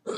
Hi,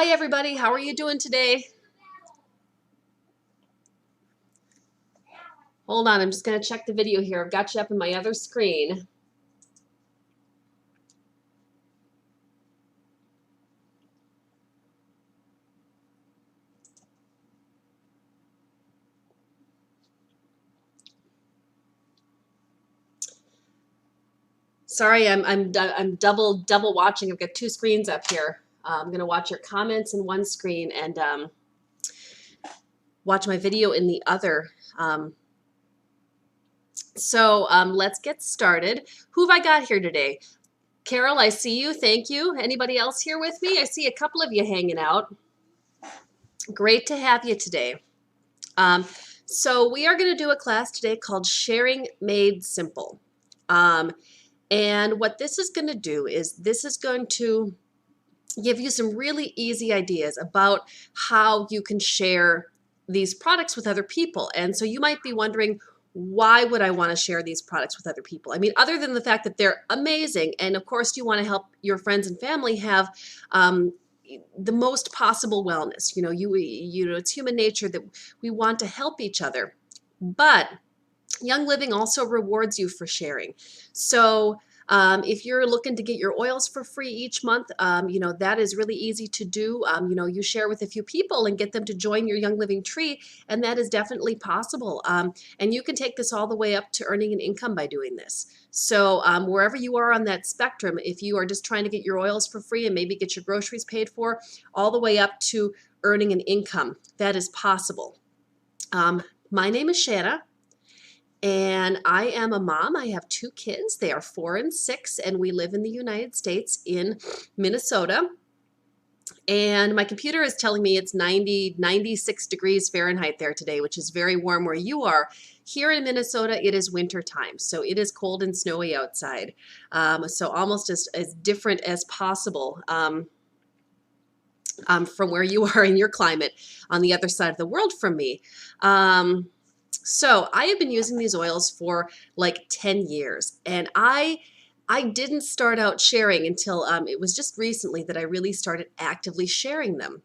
everybody. How are you doing today? Hold on. I'm just going to check the video here. I've got you up in my other screen. Sorry, I'm double watching. I've got two screens up here. I'm going to watch your comments in one screen and watch my video in the other. Let's get started. Who have I got here today? Carol, I see you. Thank you. Anybody else here with me? I see a couple of you hanging out. Great to have you today. So we are going to do a class today called Sharing Made Simple. And what this is going to do is this is going to give you some really easy ideas about how you can share these products with other people. And so you might be wondering, why would I want to share these products with other people? I mean, other than the fact that they're amazing, and of course you want to help your friends and family have the most possible wellness. You know, it's human nature that we want to help each other. But Young Living also rewards you for sharing. So if you're looking to get your oils for free each month, you know, that is really easy to do. You know, you share with a few people and get them to join your Young Living tree, and that is definitely possible. And you can take this all the way up to earning an income by doing this. So wherever you are on that spectrum, if you are just trying to get your oils for free and maybe get your groceries paid for, all the way up to earning an income, that is possible. My name is Shanna. And I am a mom. I have two kids. They are 4 and 6, and we live in the United States in Minnesota. And my computer is telling me it's 96 degrees Fahrenheit there today, which is very warm where you are. Here in Minnesota, it is winter time, so it is cold and snowy outside. So almost as different as possible from where you are in your climate on the other side of the world from me. So I have been using these oils for like 10 years, and I didn't start out sharing until it was just recently that I really started actively sharing them.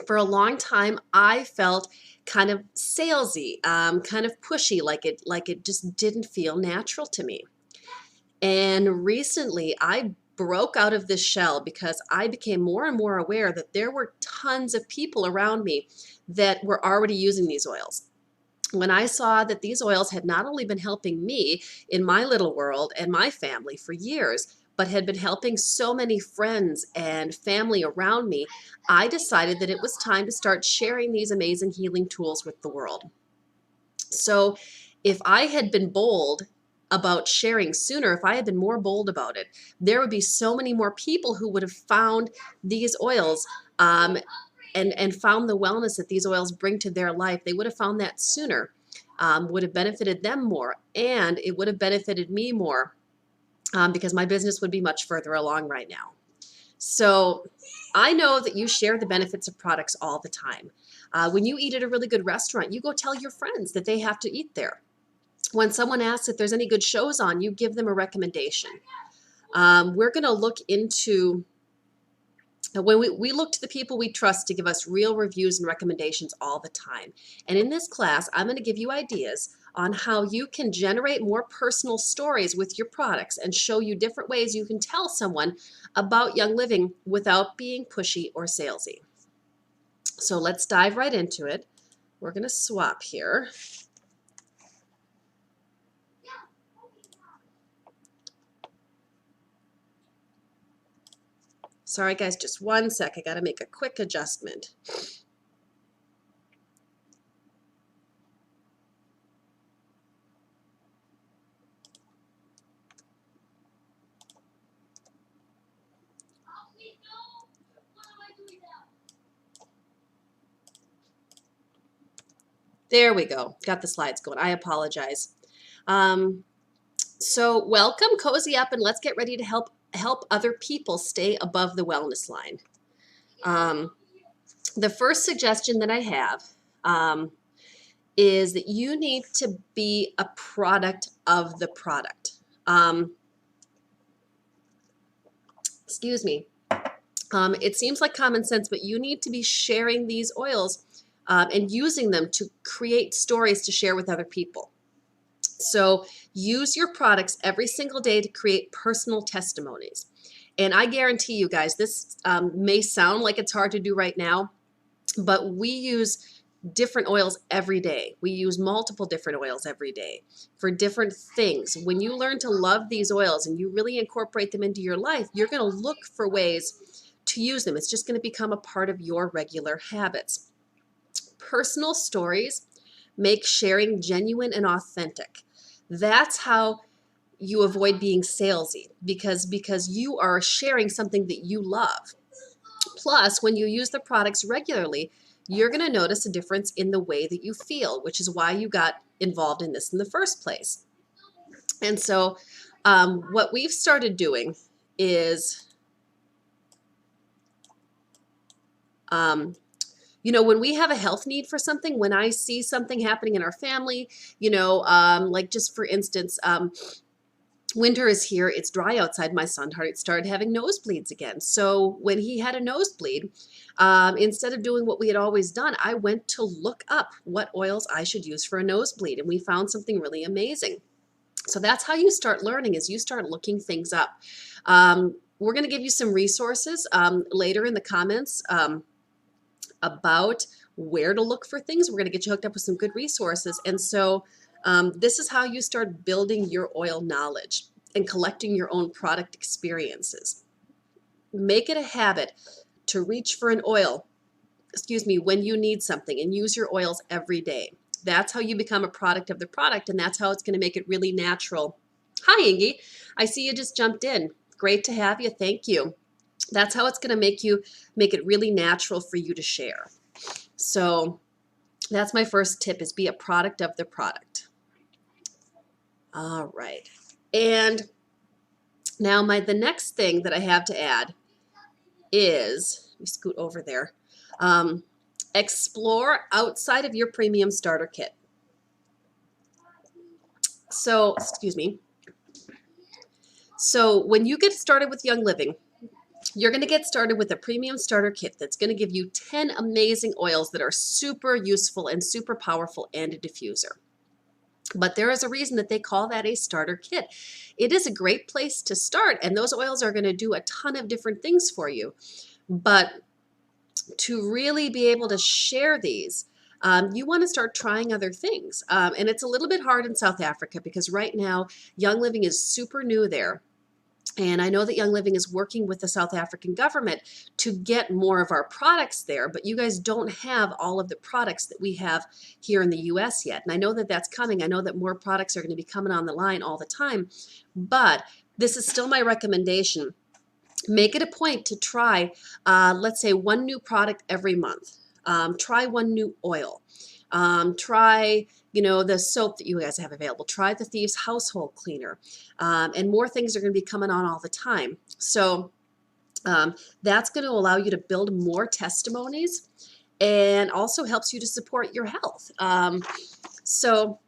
For a long time, I felt kind of salesy, kind of pushy, like it just didn't feel natural to me. And recently, I broke out of this shell because I became more and more aware that there were tons of people around me that were already using these oils. When I saw that these oils had not only been helping me in my little world and my family for years, but had been helping so many friends and family around me, I decided that it was time to start sharing these amazing healing tools with the world. So If I had been bold about sharing sooner, if I had been more bold about it, there would be so many more people who would have found these oils and found the wellness that these oils bring to their life. They would have found that sooner, would have benefited them more, and it would have benefited me more because my business would be much further along right now. So I know that you share the benefits of products all the time. When you eat at a really good restaurant, you go tell your friends that they have to eat there. When someone asks if there's any good shows on, you give them a recommendation. We're going to look into when we look to the people we trust to give us real reviews and recommendations all the time. And in this class, I'm going to give you ideas on how you can generate more personal stories with your products and show you different ways you can tell someone about Young Living without being pushy or salesy. So let's dive right into it. We're going to swap here. Sorry guys, just one sec. I got to make a quick adjustment. There we go. Got the slides going. I apologize. So welcome, cozy up, and let's get ready to help other people stay above the wellness line. The first suggestion that I have is that you need to be a product of the product. Excuse me. It seems like common sense, but you need to be sharing these oils and using them to create stories to share with other people. So use your products every single day to create personal testimonies. And I guarantee you guys, this may sound like it's hard to do right now, but we use different oils every day. We use multiple different oils every day for different things. When you learn to love these oils and you really incorporate them into your life, you're going to look for ways to use them. It's just going to become a part of your regular habits. Personal stories make sharing genuine and authentic. That's how you avoid being salesy, because you are sharing something that you love. Plus, when you use the products regularly, you're going to notice a difference in the way that you feel, which is why you got involved in this in the first place. And so what we've started doing is, when we have a health need for something, when I see something happening in our family, like just for instance, winter is here, it's dry outside, my son started having nosebleeds again. So when he had a nosebleed, instead of doing what we had always done, I went to look up what oils I should use for a nosebleed, and we found something really amazing. So that's how you start learning, is you start looking things up. We're going to give you some resources later in the comments about where to look for things. We're going to get you hooked up with some good resources. And so this is how you start building your oil knowledge and collecting your own product experiences. Make it a habit to reach for an oil, when you need something, and use your oils every day. That's how you become a product of the product, and that's how it's going to make it really natural. Hi, Ingy. I see you just jumped in. Great to have you. Thank you. That's how it's going to make it really natural for you to share. So that's my first tip, is be a product of the product. All right. And now the next thing that I have to add is, let me scoot over there, explore outside of your premium starter kit. So, So when you get started with Young Living, you're going to get started with a premium starter kit that's going to give you 10 amazing oils that are super useful and super powerful, and a diffuser. But there is a reason that they call that a starter kit. It is a great place to start, and those oils are going to do a ton of different things for you. But to really be able to share these, you want to start trying other things. And it's a little bit hard in South Africa because right now, Young Living is super new there. And I know that Young Living is working with the South African government to get more of our products there, but you guys don't have all of the products that we have here in the US yet. And I know that that's coming. I know that more products are going to be coming on the line all the time, but this is still my recommendation. Make it a point to try, let's say, one new product every month. Try one new oil. Try, the soap that you guys have available. Try the Thieves household cleaner. And more things are going to be coming on all the time. So that's going to allow you to build more testimonies and also helps you to support your health. So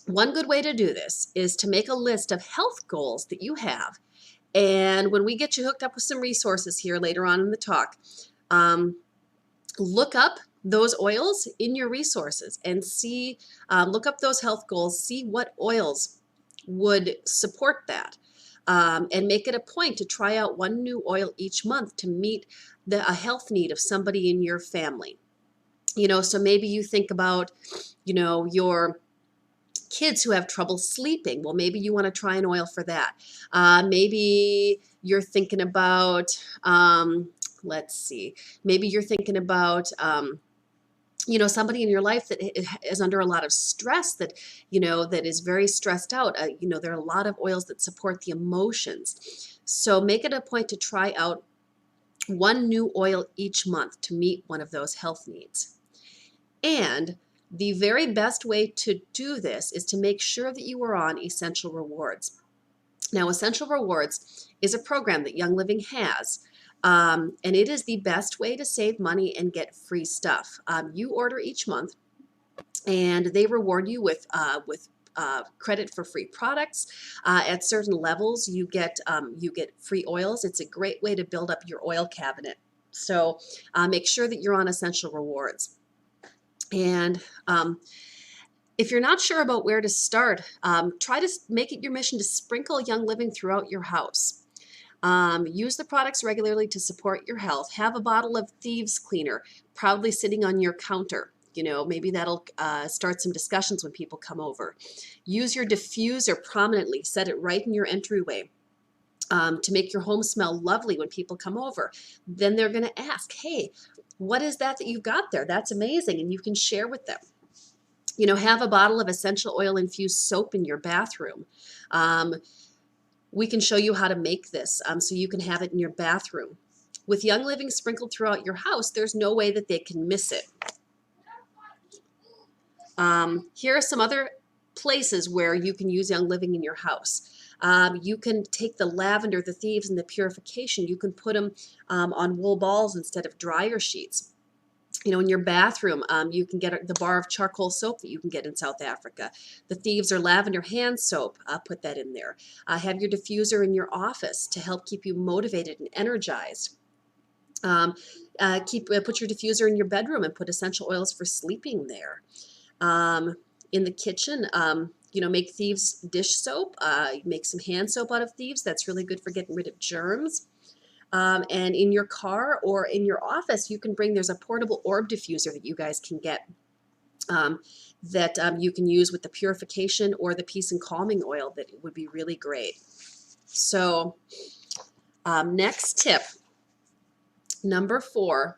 one good way to do this is to make a list of health goals that you have. And when we get you hooked up with some resources here later on in the talk, look up those oils in your resources and see, look up those health goals, see what oils would support that, and make it a point to try out one new oil each month to meet a health need of somebody in your family. So maybe you think about, your kids who have trouble sleeping. Well, maybe you want to try an oil for that. Maybe you're thinking about, let's see, maybe you're thinking about, somebody in your life that is under a lot of stress, that is very stressed out. There are a lot of oils that support the emotions. So make it a point to try out one new oil each month to meet one of those health needs. And the very best way to do this is to make sure that you are on Essential Rewards. Now, Essential Rewards is a program that Young Living has. And it is the best way to save money and get free stuff. You order each month, and they reward you with credit for free products. At certain levels, you get free oils. It's a great way to build up your oil cabinet. So make sure that you're on Essential Rewards. And if you're not sure about where to start, try to make it your mission to sprinkle Young Living throughout your house. Use the products regularly to support your health. Have a bottle of Thieves Cleaner proudly sitting on your counter. Maybe that'll start some discussions when people come over. Use your diffuser prominently. Set it right in your entryway to make your home smell lovely when people come over. Then they're going to ask, hey, what is that you've got there? That's amazing. And you can share with them. Have a bottle of essential oil infused soap in your bathroom. We can show you how to make this so you can have it in your bathroom. With Young Living sprinkled throughout your house, there's no way that they can miss it. Here are some other places where you can use Young Living in your house. You can take the lavender, the Thieves, and the purification. You can put them on wool balls instead of dryer sheets. In your bathroom, you can get the bar of charcoal soap that you can get in South Africa. The Thieves or lavender hand soap, put that in there. Have your diffuser in your office to help keep you motivated and energized. Put your diffuser in your bedroom and put essential oils for sleeping there. In the kitchen, make Thieves dish soap. Make some hand soap out of Thieves. That's really good for getting rid of germs. And in your car or in your office, there's a portable orb diffuser that you guys can get that you can use with the purification or the peace and calming oil. That would be really great. So next tip, number 4.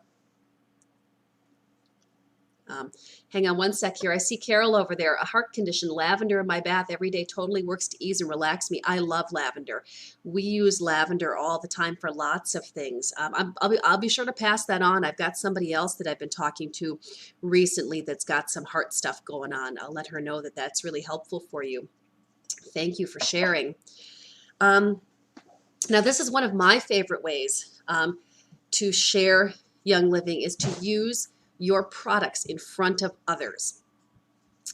Hang on one sec here. I see Carol over there. A heart condition, lavender in my bath every day totally works to ease and relax me. I love lavender. We use lavender all the time for lots of things. I'll be sure to pass that on. I've got somebody else that I've been talking to recently that's got some heart stuff going on. I'll let her know that that's really helpful for you. Thank you for sharing. Now, this is one of my favorite ways to share Young Living is to use your products in front of others.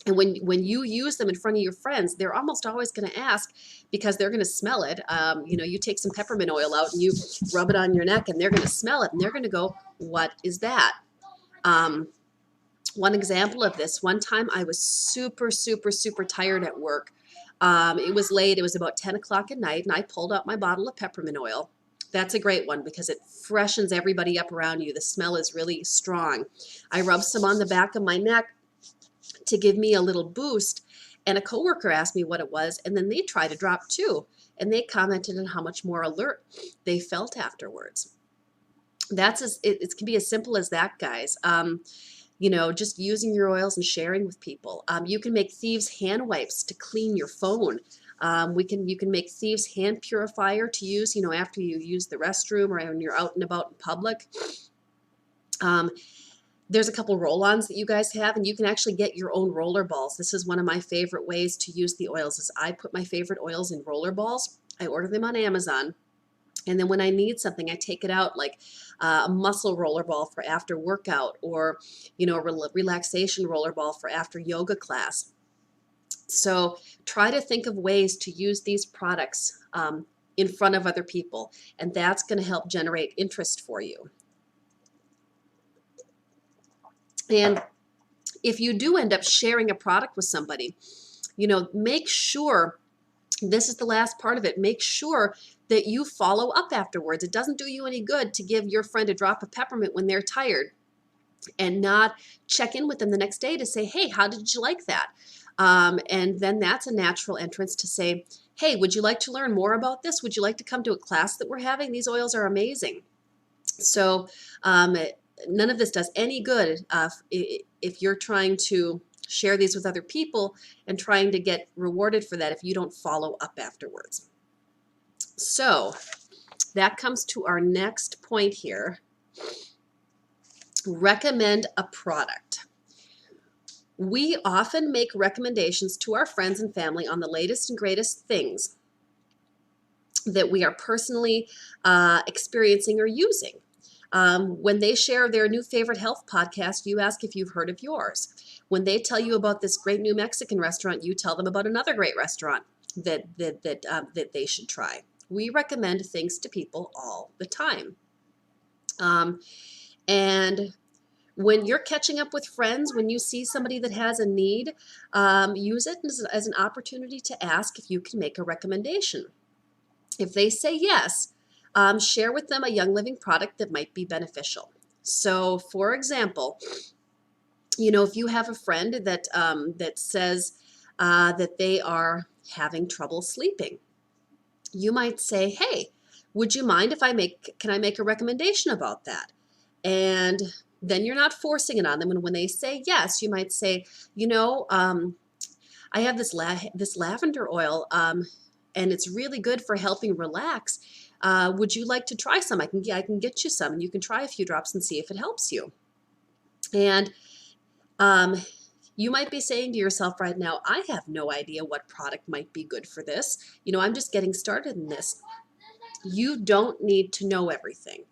And when you use them in front of your friends, they're almost always going to ask, because they're going to smell it. You take some peppermint oil out and you rub it on your neck, and they're going to smell it, and they're going to go, what is that? One example of this, one time I was super, super, super tired at work. It was late. It was about 10 o'clock at night, and I pulled out my bottle of peppermint oil. That's a great one because it freshens everybody up around you. The smell is really strong. I rubbed some on the back of my neck to give me a little boost, and a coworker asked me what it was, and then they tried a drop too. and they commented on how much more alert they felt afterwards. It can be as simple as that, guys. Just using your oils and sharing with people. You can make thieves hand wipes to clean your phone. You can make thieves hand purifier to use, after you use the restroom or when you're out and about in public. There's a couple roll-ons that you guys have, and you can actually get your own roller balls. This is one of my favorite ways to use the oils, is I put my favorite oils in roller balls. I order them on Amazon. And then when I need something, I take it out, like a muscle roller ball for after workout, or a relaxation roller ball for after yoga class. So try to think of ways to use these products in front of other people, and that's going to help generate interest for you. And if you do end up sharing a product with somebody, make sure, this is the last part of it, make sure that you follow up afterwards. It doesn't do you any good to give your friend a drop of peppermint when they're tired and not check in with them the next day to say, hey, how did you like that? And then that's a natural entrance to say, hey, would you like to learn more about this? Would you like to come to a class that we're having? These oils are amazing. So none of this does any good if you're trying to share these with other people and trying to get rewarded for that if you don't follow up afterwards. So that comes to our next point here. Recommend a product. We often make recommendations to our friends and family on the latest and greatest things that we are personally experiencing or using. When they share their new favorite health podcast, you ask if you've heard of yours. When they tell you about this great new Mexican restaurant, you tell them about another great restaurant that they should try. We recommend things to people all the time. And when you're catching up with friends, when you see somebody that has a need, use it as an opportunity to ask if you can make a recommendation. If they say yes, share with them a Young Living product that might be beneficial. So, for example, if you have a friend that says that they are having trouble sleeping, you might say, hey, would you mind if can I make a recommendation about that? And then you're not forcing it on them. And when they say yes, you might say, I have this lavender oil, and it's really good for helping relax. Would you like to try some? I can get you some, and you can try a few drops and see if it helps you. And you might be saying to yourself right now, I have no idea what product might be good for this. I'm just getting started in this. You don't need to know everything.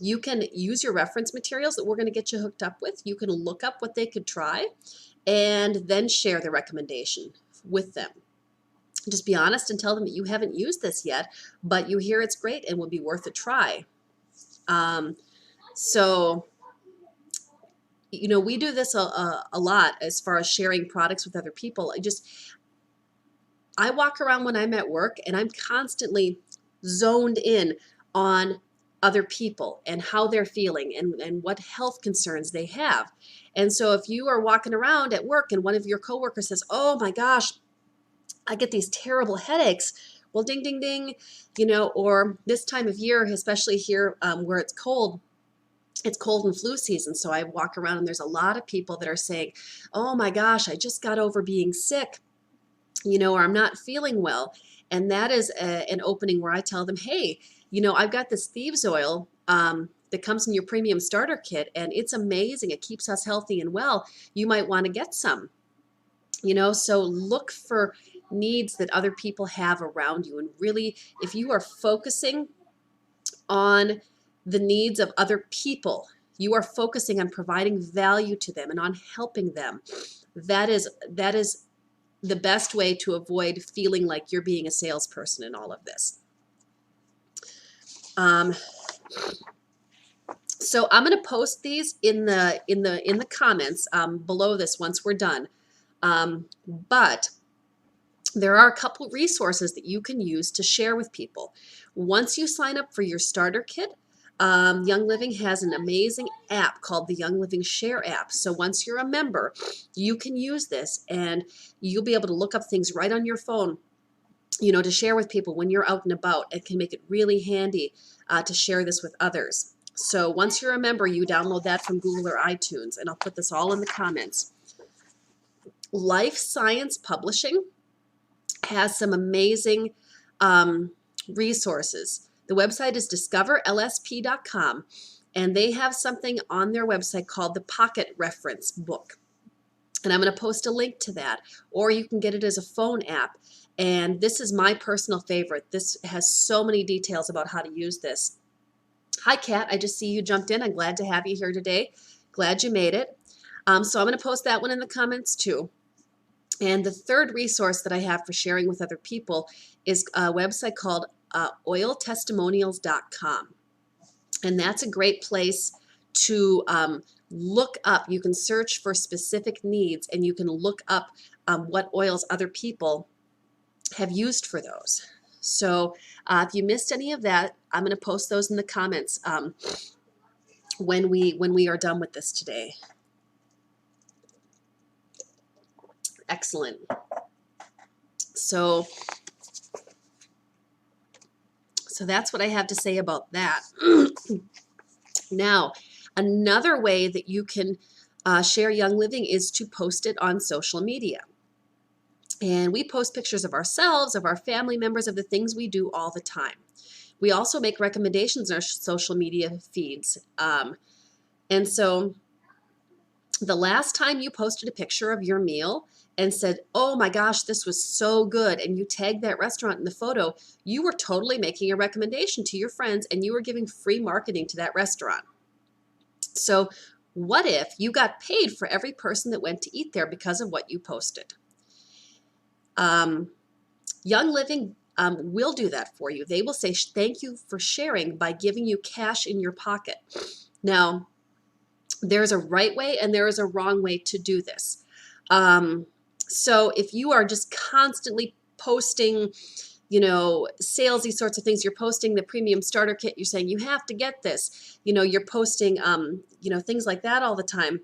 You can use your reference materials that we're going to get you hooked up with. You can look up what they could try and then share the recommendation with them. Just be honest and tell them that you haven't used this yet, but you hear it's great and would be worth a try. We do this a lot as far as sharing products with other people. I walk around when I'm at work and I'm constantly zoned in on other people and how they're feeling and what health concerns they have. And so if you are walking around at work and one of your coworkers says, oh my gosh, I get these terrible headaches. Well, ding, ding, ding, or this time of year, especially here where it's cold and flu season. So I walk around and there's a lot of people that are saying, oh my gosh, I just got over being sick, or I'm not feeling well. And that is an opening where I tell them, hey, I've got this thieves oil that comes in your premium starter kit, and it's amazing. It keeps us healthy and well. You might want to get some, so look for needs that other people have around you. And really, if you are focusing on the needs of other people, you are focusing on providing value to them and on helping them. That is the best way to avoid feeling like you're being a salesperson in all of this. So I'm going to post these in the comments below this once we're done. But there are a couple resources that you can use to share with people. Once you sign up for your starter kit, Young Living has an amazing app called the Young Living Share app. So once you're a member, you can use this and you'll be able to look up things right on your phone, to share with people when you're out and about. It can make it really handy to share this with others. So once you're a member, you download that from Google or iTunes, and I'll put this all in the comments. Life Science Publishing has some amazing resources. The website is discoverlsp.com, and they have something on their website called the Pocket Reference Book. And I'm going to post a link to that, or you can get it as a phone app. And this is my personal favorite. This has so many details about how to use this. Hi, Kat. I just see you jumped in. I'm glad to have you here today. Glad you made it. So I'm going to post that one in the comments too. And the third resource that I have for sharing with other people is a website called oiltestimonials.com. And that's a great place to look up. You can search for specific needs, and you can look up what oils other people have used for those. So if you missed any of that, I'm going to post those in the comments when we are done with this today. Excellent. So that's what I have to say about that. Now, another way that you can share Young Living is to post it on social media. And we post pictures of ourselves, of our family members, of the things we do all the time. We also make recommendations in our social media feeds. And so the last time you posted a picture of your meal and said, oh my gosh, this was so good, and you tagged that restaurant in the photo, you were totally making a recommendation to your friends, and you were giving free marketing to that restaurant. So what if you got paid for every person that went to eat there because of what you posted? Young Living will do that for you. They will say thank you for sharing by giving you cash in your pocket. Now, there's a right way and there is a wrong way to do this. So if you are just constantly posting, salesy sorts of things, you're posting the premium starter kit, you're saying you have to get this, you're posting, things like that all the time.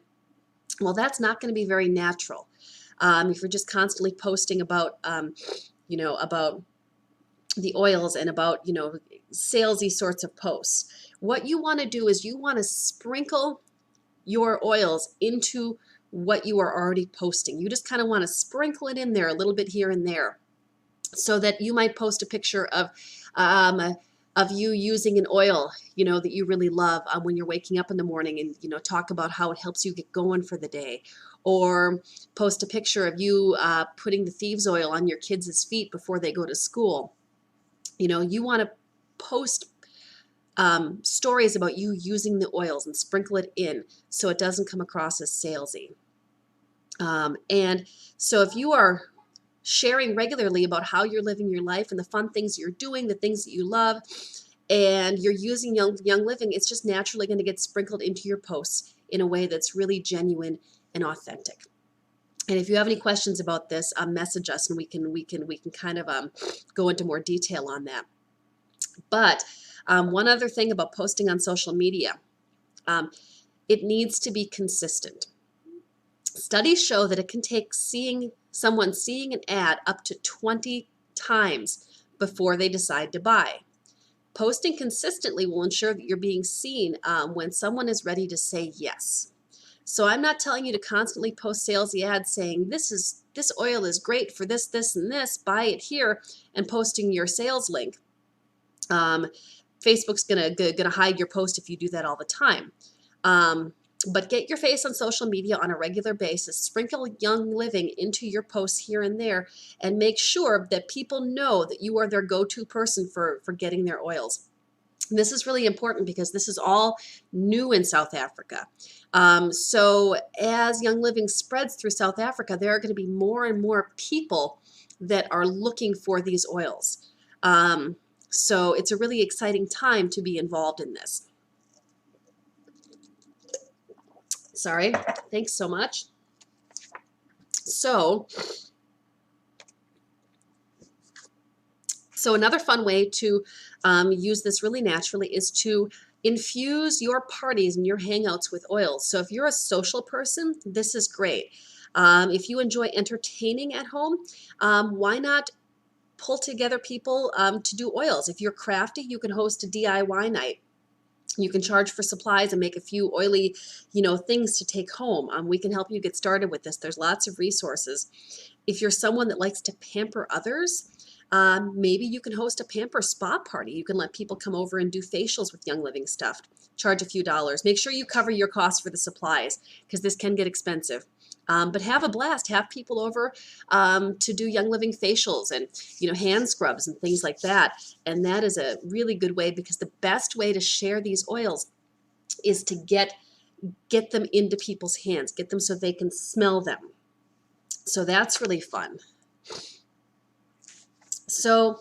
Well, that's not going to be very natural. If you're just constantly posting about, about the oils and about, salesy sorts of posts, what you want to do is you want to sprinkle your oils into what you are already posting. You just kind of want to sprinkle it in there a little bit here and there, so that you might post a picture of you using an oil, that you really love when you're waking up in the morning, and talk about how it helps you get going for the day, or post a picture of you putting the thieves oil on your kids' feet before they go to school. You want to post stories about you using the oils and sprinkle it in so it doesn't come across as salesy. And so if you are sharing regularly about how you're living your life and the fun things you're doing, the things that you love, and you're using Young Living, it's just naturally going to get sprinkled into your posts in a way that's really genuine and authentic. And if you have any questions about this, message us, and we can kind of go into more detail on that. But one other thing about posting on social media, it needs to be consistent. Studies show that it can take someone seeing an ad up to 20 times before they decide to buy. Posting consistently will ensure that you're being seen when someone is ready to say yes. So I'm not telling you to constantly post salesy ads saying this oil is great for this, this, and this, buy it here, and posting your sales link. Facebook's gonna hide your post if you do that all the time. But get your face on social media on a regular basis. Sprinkle Young Living into your posts here and there, and make sure that people know that you are their go-to person for getting their oils. And this is really important because this is all new in South Africa. So as Young Living spreads through South Africa, there are going to be more and more people that are looking for these oils. So it's a really exciting time to be involved in this. Sorry, thanks so much. So another fun way to use this really naturally is to Infuse your parties and your hangouts with oils. So if you're a social person, this is great. If you enjoy entertaining at home, why not pull together people to do oils? If you're crafty, you can host a DIY night. You can charge for supplies and make a few oily, things to take home. We can help you get started with this. There's lots of resources. If you're someone that likes to pamper others, maybe you can host a pamper spa party. You can let people come over and do facials with Young Living stuff. Charge a few dollars. Make sure you cover your costs for the supplies because this can get expensive. But have a blast. Have people over to do Young Living facials and hand scrubs and things like that. And that is a really good way, because the best way to share these oils is to get them into people's hands, get them so they can smell them. So that's really fun. So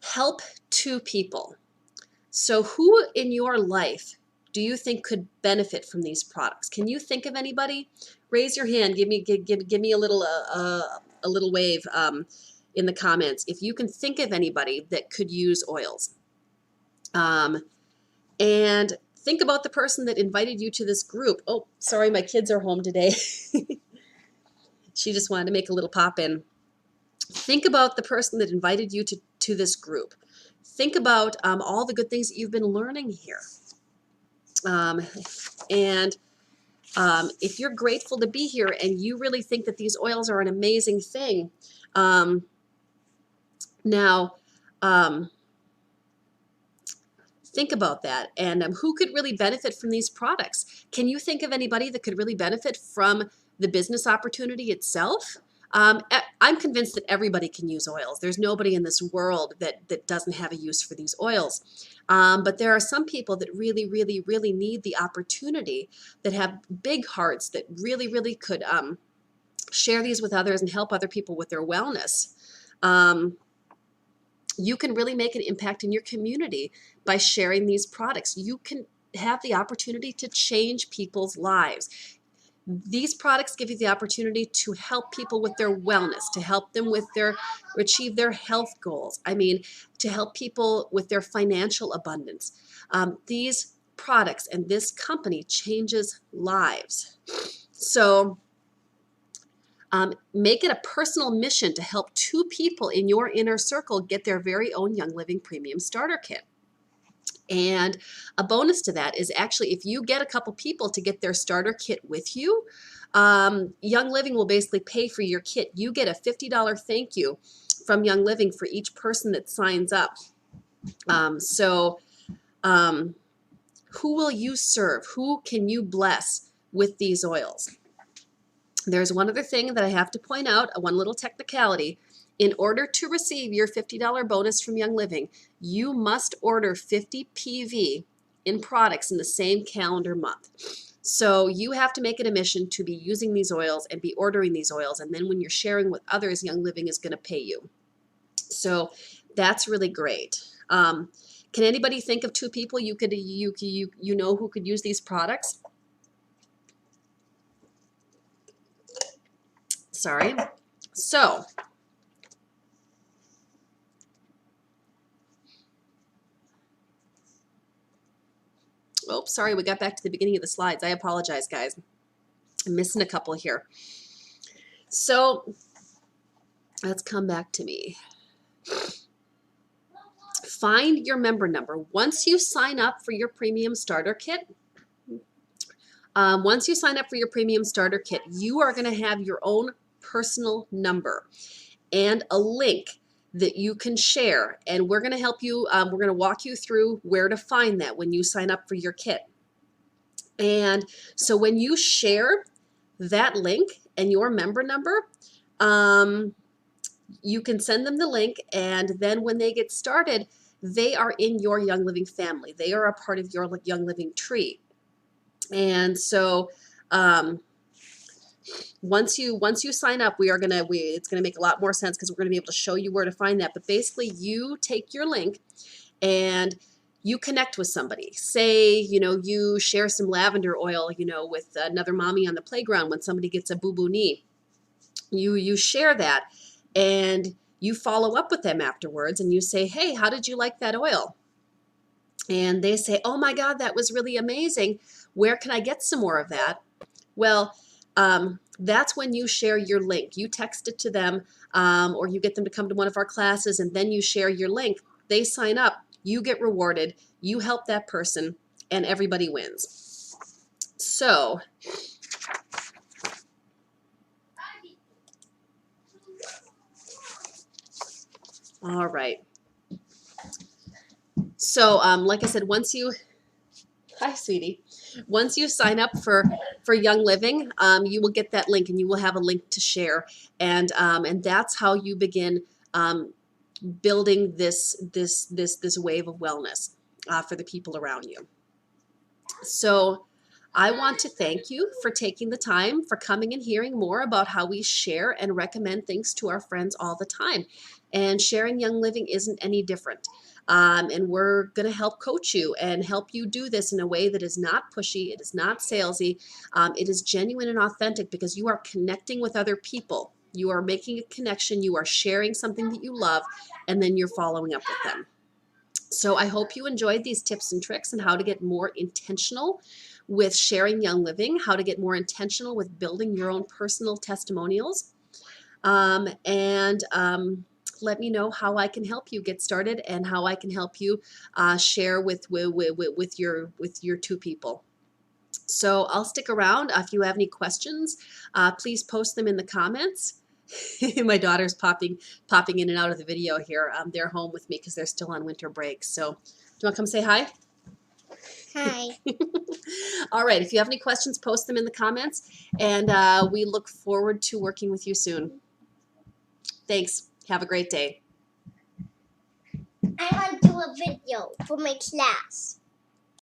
help two people. So who in your life do you think could benefit from these products? Can you think of anybody? Raise your hand. Give me a little wave in the comments if you can think of anybody that could use oils. And think about the person that invited you to this group. Oh, sorry, my kids are home today. She just wanted to make a little pop in. Think about the person that invited you to this group. Think about all the good things that you've been learning here. If you're grateful to be here and you really think that these oils are an amazing thing, think about that. And who could really benefit from these products? Can you think of anybody that could really benefit from the business opportunity itself? I'm convinced that everybody can use oils. There's nobody in this world that doesn't have a use for these oils. But there are some people that really, really, really need the opportunity, that have big hearts, that really, really could share these with others and help other people with their wellness. You can really make an impact in your community by sharing these products. You can have the opportunity to change people's lives. These products give you the opportunity to help people with their wellness, to help them with achieve their health goals. I mean, to help people with their financial abundance. These products and this company changes lives. So make it a personal mission to help two people in your inner circle get their very own Young Living Premium Starter Kit. And a bonus to that is actually, if you get a couple people to get their starter kit with you, Young Living will basically pay for your kit. You get a $50 thank you from Young Living for each person that signs up. Who will you serve? Who can you bless with these oils? There's one other thing that I have to point out, one little technicality. In order to receive your $50 bonus from Young Living, you must order 50 PV in products in the same calendar month. So you have to make it a mission to be using these oils and be ordering these oils. And then when you're sharing with others, Young Living is going to pay you. So that's really great. Can anybody think of two people you know who could use these products? Sorry. So oops, sorry, we got back to the beginning of the slides. I apologize, guys. I'm missing a couple here. So let's come back to me. Find your member number. Once you sign up for your premium starter kit, you are going to have your own personal number and a link that you can share, and we're going to help you. We're going to walk you through where to find that when you sign up for your kit. And so when you share that link and your member number, you can send them the link, and then when they get started, they are in your Young Living family. They are a part of your Young Living tree. And so once you sign up, it's gonna make a lot more sense, because we're gonna be able to show you where to find that. But basically, you take your link and you connect with somebody. Say, you share some lavender oil, with another mommy on the playground when somebody gets a boo-boo knee. You share that, and you follow up with them afterwards, and you say, hey, how did you like that oil? and they say, oh my God, that was really amazing. Where can I get some more of that? Well, that's when you share your link. You text it to them, or you get them to come to one of our classes, and then you share your link. They sign up, you get rewarded, you help that person, and everybody wins. So, all right. So, like I said, hi, sweetie. Once you sign up for Young Living, you will get that link, and you will have a link to share, and that's how you begin building this wave of wellness for the people around you. So, I want to thank you for taking the time, for coming and hearing more about how we share and recommend things to our friends all the time. And sharing Young Living isn't any different. And we're going to help coach you and help you do this in a way that is not pushy, it is not salesy, it is genuine and authentic, because you are connecting with other people. You are making a connection, you are sharing something that you love, and then you're following up with them. So I hope you enjoyed these tips and tricks on how to get more intentional with sharing Young Living, how to get more intentional with building your own personal testimonials. And let me know how I can help you get started, and how I can help you share with your two people. So I'll stick around. If you have any questions, please post them in the comments. My daughter's popping in and out of the video here. They're home with me because they're still on winter break. So do you want to come say hi? Hi. All right. If you have any questions, post them in the comments, and we look forward to working with you soon. Thanks. Have a great day. I want to do a video for my class.